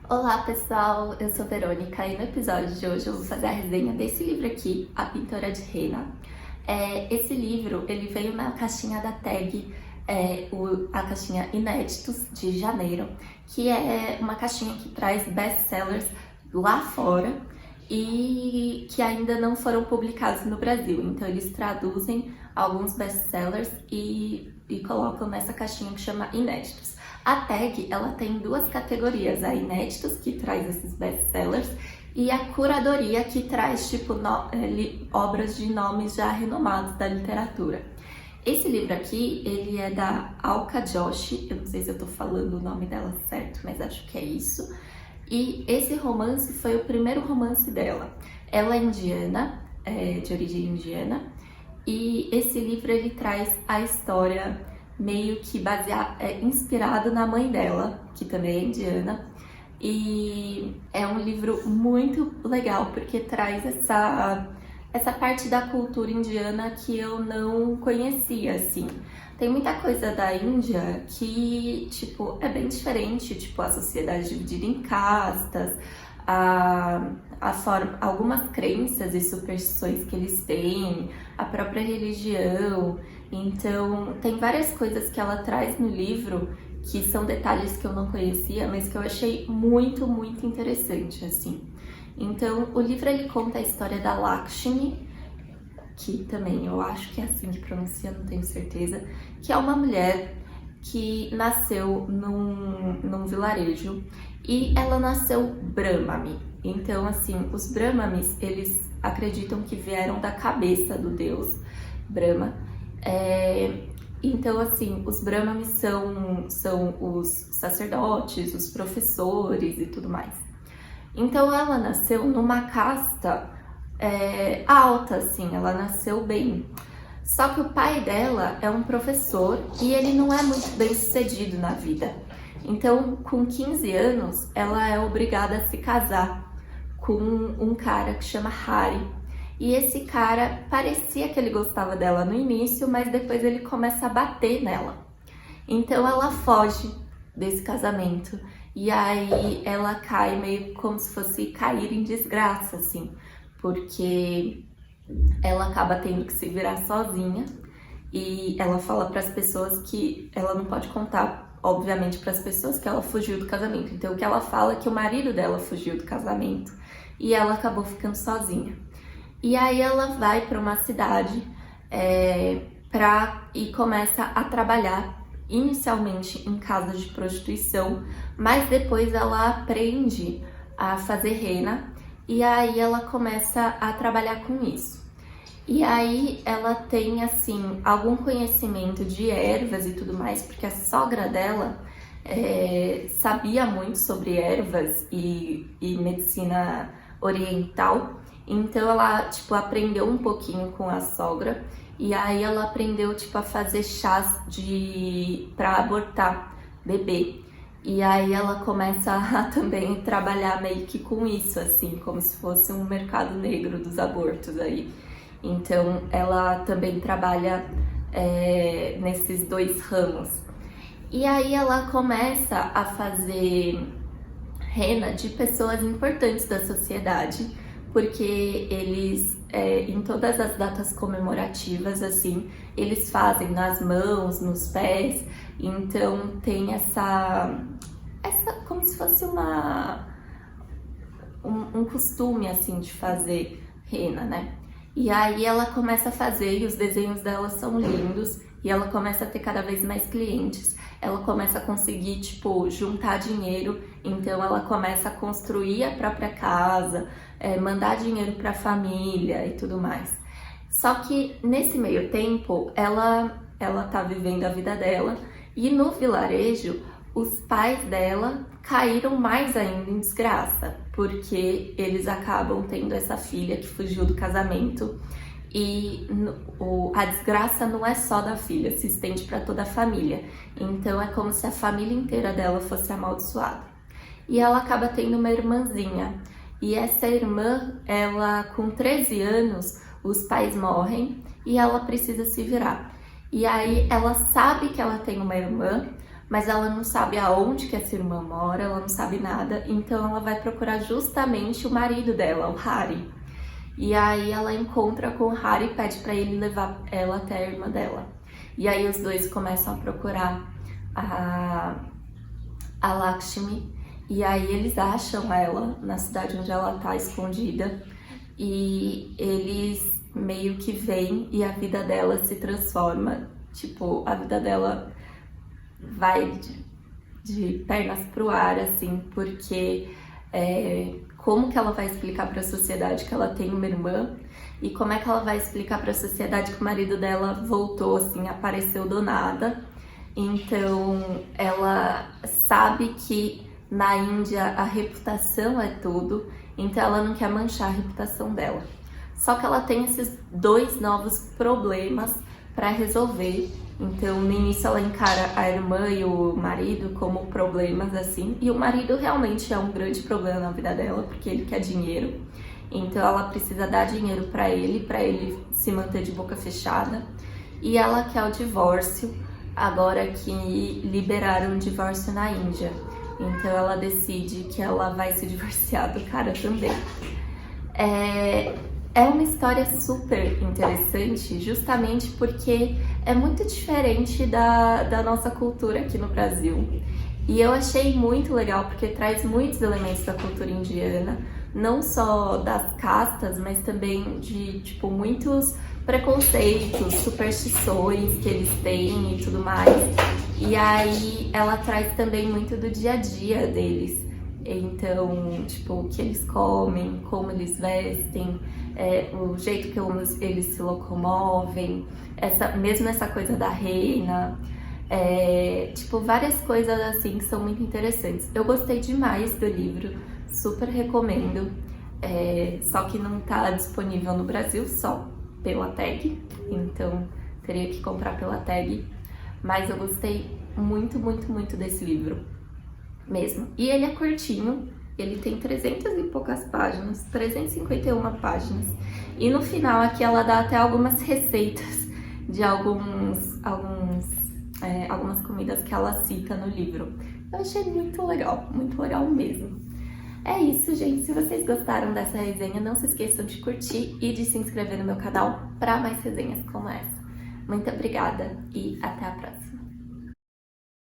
Olá pessoal, eu sou Verônica e no episódio de hoje eu vou fazer a resenha desse livro aqui, A Pintora de Henna. Esse livro ele veio na caixinha da tag, a caixinha Inéditos de janeiro, que é uma caixinha que traz best-sellers lá fora e que ainda não foram publicados no Brasil. Então eles traduzem alguns best-sellers e colocam nessa caixinha que chama Inéditos. A tag, ela tem duas categorias, a Inéditos, que traz esses best-sellers, e a Curadoria, que traz, obras de nomes já renomados da literatura. Esse livro aqui, ele é da Alka Joshi, eu não sei se eu tô falando o nome dela certo, mas acho que é isso. E esse romance foi o primeiro romance dela. Ela é indiana, de origem indiana, e esse livro, ele traz a história meio que inspirado na mãe dela, que também é indiana, e é um livro muito legal porque traz essa parte da cultura indiana que eu não conhecia, assim. Tem muita coisa da Índia que, é bem diferente, a sociedade dividida em castas, algumas crenças e superstições que eles têm, a própria religião. Então, tem várias coisas que ela traz no livro que são detalhes que eu não conhecia, mas que eu achei muito, muito interessante, assim. Então, o livro ele conta a história da Lakshmi, que também eu acho que é assim que pronuncia, não tenho certeza, que é uma mulher que nasceu num vilarejo e ela nasceu Brahmami. Então, assim, os Brahmamis, eles acreditam que vieram da cabeça do deus Brahma. Então, assim, os Brahmamis são os sacerdotes, os professores e tudo mais. Então, ela nasceu numa casta alta, assim, ela nasceu bem. Só que o pai dela é um professor e ele não é muito bem sucedido na vida. Então, com 15 anos, ela é obrigada a se casar com um cara que chama Hari. E esse cara parecia que ele gostava dela no início, mas depois ele começa a bater nela. Então ela foge desse casamento. E aí ela cai meio como se fosse cair em desgraça, assim. Porque ela acaba tendo que se virar sozinha. E ela fala para as pessoas que ela não pode contar, obviamente, para as pessoas que ela fugiu do casamento. Então o que ela fala é que o marido dela fugiu do casamento e ela acabou ficando sozinha. E aí ela vai para uma cidade e começa a trabalhar inicialmente em casa de prostituição, mas depois ela aprende a fazer rena e aí ela começa a trabalhar com isso. E aí ela tem, assim, algum conhecimento de ervas e tudo mais, porque a sogra dela sabia muito sobre ervas e medicina oriental. Então ela, aprendeu um pouquinho com a sogra e aí ela aprendeu, a fazer chás pra abortar bebê. E aí ela começa a também trabalhar meio que com isso, assim, como se fosse um mercado negro dos abortos aí. Então ela também trabalha nesses dois ramos. E aí ela começa a fazer rena de pessoas importantes da sociedade, porque eles, em todas as datas comemorativas, assim, eles fazem nas mãos, nos pés, então tem essa como se fosse um costume, assim, de fazer rena, né? E aí ela começa a fazer e os desenhos dela são lindos e ela começa a ter cada vez mais clientes. Ela começa a conseguir, juntar dinheiro, então ela começa a construir a própria casa, mandar dinheiro para a família e tudo mais. Só que nesse meio tempo, ela tá vivendo a vida dela e no vilarejo, os pais dela caíram mais ainda em desgraça, porque eles acabam tendo essa filha que fugiu do casamento e a desgraça não é só da filha, se estende para toda a família. Então é como se a família inteira dela fosse amaldiçoada. E ela acaba tendo uma irmãzinha. E essa irmã, ela com 13 anos, os pais morrem e ela precisa se virar. E aí ela sabe que ela tem uma irmã, mas ela não sabe aonde que essa irmã mora, ela não sabe nada, então ela vai procurar justamente o marido dela, o Harry. E aí ela encontra com o Harry e pede para ele levar ela até a irmã dela. E aí os dois começam a procurar a Lakshmi, e aí eles acham ela na cidade onde ela tá escondida, e eles meio que vêm e a vida dela se transforma, tipo, a vida dela vai de pernas pro ar, assim, porque como que ela vai explicar para a sociedade que ela tem uma irmã, e como é que ela vai explicar para a sociedade que o marido dela voltou, assim, apareceu do nada. Então ela sabe que na Índia a reputação é tudo, então ela não quer manchar a reputação dela. Só que ela tem esses dois novos problemas para resolver. Então no início ela encara a irmã e o marido como problemas assim, e o marido realmente é um grande problema na vida dela, porque ele quer dinheiro. Então ela precisa dar dinheiro para ele se manter de boca fechada. E ela quer o divórcio, agora que liberaram o divórcio na Índia. Então ela decide que ela vai se divorciar do cara também. É uma história super interessante, justamente porque é muito diferente da nossa cultura aqui no Brasil. E eu achei muito legal porque traz muitos elementos da cultura indiana, não só das castas, mas também de, tipo, muitos preconceitos, superstições que eles têm e tudo mais. E aí ela traz também muito do dia a dia deles. Então, tipo, o que eles comem, como eles vestem, o jeito que eles se locomovem, mesmo essa coisa da reina, tipo, várias coisas assim que são muito interessantes. Eu gostei demais do livro, super recomendo, só que não tá disponível no Brasil, só pela tag, então teria que comprar pela tag, mas eu gostei muito, muito, muito desse livro, mesmo. E ele é curtinho, ele tem 300 e poucas páginas, 351 páginas, e no final aqui ela dá até algumas receitas de algumas comidas que ela cita no livro. Eu achei muito legal mesmo. É isso, gente. Se vocês gostaram dessa resenha, não se esqueçam de curtir e de se inscrever no meu canal para mais resenhas como essa. Muito obrigada e até a próxima.